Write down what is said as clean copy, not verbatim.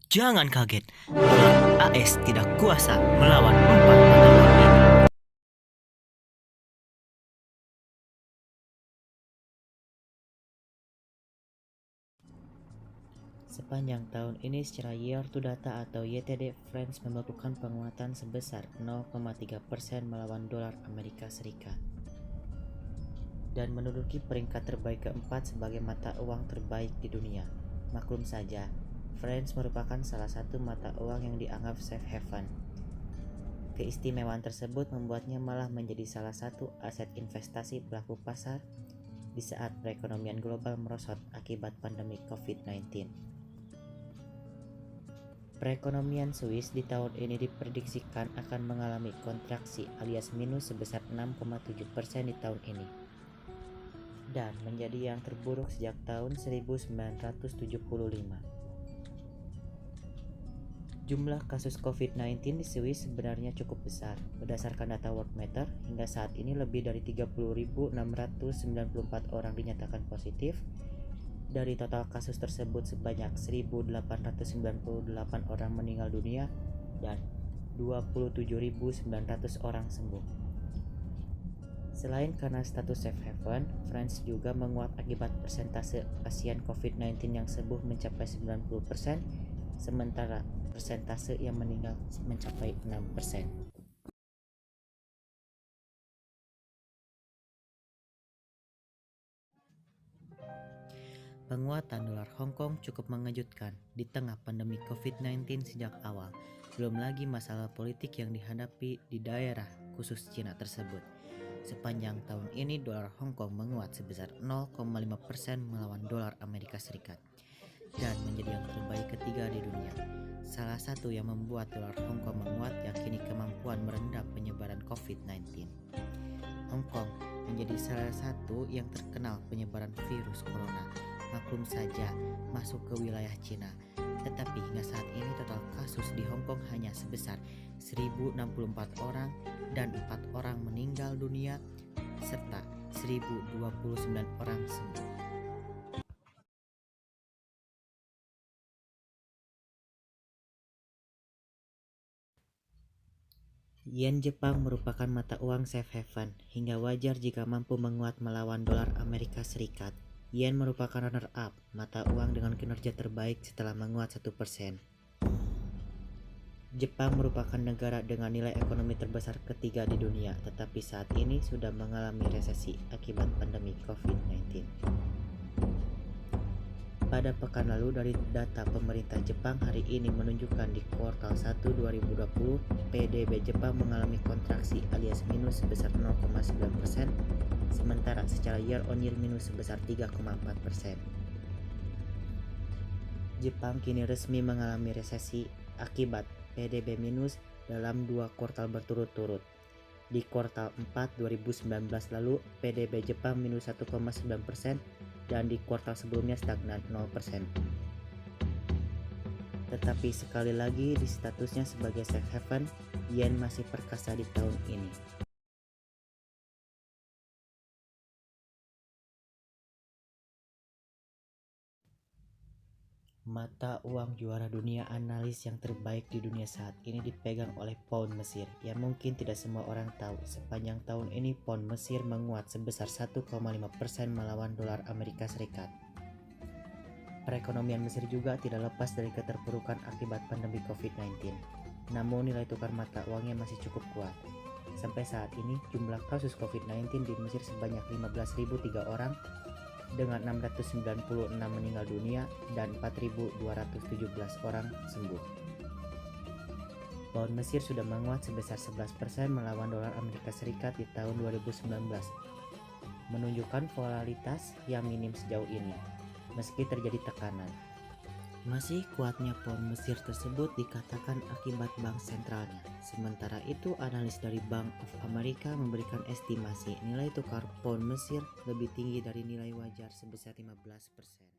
Jangan kaget, dolar AS tidak kuasa melawan empat mata uang ini. Sepanjang tahun ini secara year to data atau YTD, France melakukan penguatan sebesar 0,3% melawan dolar Amerika Serikat dan menduduki peringkat terbaik keempat sebagai mata uang terbaik di dunia. Maklum saja, France merupakan salah satu mata uang yang dianggap safe haven. Keistimewaan tersebut membuatnya malah menjadi salah satu aset investasi pelaku pasar di saat perekonomian global merosot akibat pandemi COVID-19. Perekonomian Swiss di tahun ini diprediksikan akan mengalami kontraksi alias minus sebesar 6,7% di tahun ini dan menjadi yang terburuk sejak tahun 1975. Jumlah kasus COVID-19 di Swiss sebenarnya cukup besar. Berdasarkan data Worldometer, hingga saat ini lebih dari 30.694 orang dinyatakan positif. Dari total kasus tersebut sebanyak 1.898 orang meninggal dunia dan 27.900 orang sembuh. Selain karena status safe haven, France juga menguat akibat persentase pasien COVID-19 yang sembuh mencapai 90%, sementara persentase yang meninggal mencapai 6%. Penguatan dolar Hong Kong cukup mengejutkan di tengah pandemi COVID-19 sejak awal, belum lagi masalah politik yang dihadapi di daerah khusus Cina tersebut. Sepanjang tahun ini dolar Hong Kong menguat sebesar 0,5% melawan dolar Amerika Serikat dan menjadi yang terbaik ketiga di dunia. Salah satu yang membuat dolar Hong Kong menguat yakini kemampuan meredam penyebaran COVID-19. Hong Kong menjadi salah satu yang terkenal penyebaran virus corona. Maklum saja masuk ke wilayah Cina. Tetapi hingga saat ini total kasus di Hong Kong hanya sebesar 1.064 orang dan 4 orang meninggal dunia serta 1.029 orang sembuh. Yen Jepang merupakan mata uang safe haven, hingga wajar jika mampu menguat melawan dolar Amerika Serikat. Yen merupakan runner-up, mata uang dengan kinerja terbaik setelah menguat 1%. Jepang merupakan negara dengan nilai ekonomi terbesar ketiga di dunia, tetapi saat ini sudah mengalami resesi akibat pandemi COVID-19. Pada pekan lalu, dari data pemerintah Jepang hari ini menunjukkan di kuartal 1 2020, PDB Jepang mengalami kontraksi alias minus sebesar 0,9%, sementara secara year on year minus sebesar 3,4%. Jepang kini resmi mengalami resesi akibat PDB minus dalam 2 kuartal berturut-turut. Di kuartal 4 2019 lalu, PDB Jepang minus 1,9% dan di kuartal sebelumnya stagnan 0%. Tetapi sekali lagi di statusnya sebagai safe haven, yen masih perkasa di tahun ini. Mata uang juara dunia analis yang terbaik di dunia saat ini dipegang oleh pound Mesir. Yang mungkin tidak semua orang tahu, sepanjang tahun ini pound Mesir menguat sebesar 1,5% melawan dolar Amerika Serikat. Perekonomian Mesir juga tidak lepas dari keterpurukan akibat pandemi COVID-19. Namun nilai tukar mata uangnya masih cukup kuat. Sampai saat ini jumlah kasus COVID-19 di Mesir sebanyak 15.003 orang dengan 696 meninggal dunia dan 4.217 orang sembuh. Pound Mesir sudah menguat sebesar 11% melawan dolar Amerika Serikat di tahun 2019, menunjukkan volatilitas yang minim sejauh ini, meski terjadi tekanan. Masih kuatnya pound Mesir tersebut dikatakan akibat bank sentralnya. Sementara itu, analis dari Bank of America memberikan estimasi nilai tukar pound Mesir lebih tinggi dari nilai wajar sebesar 15%.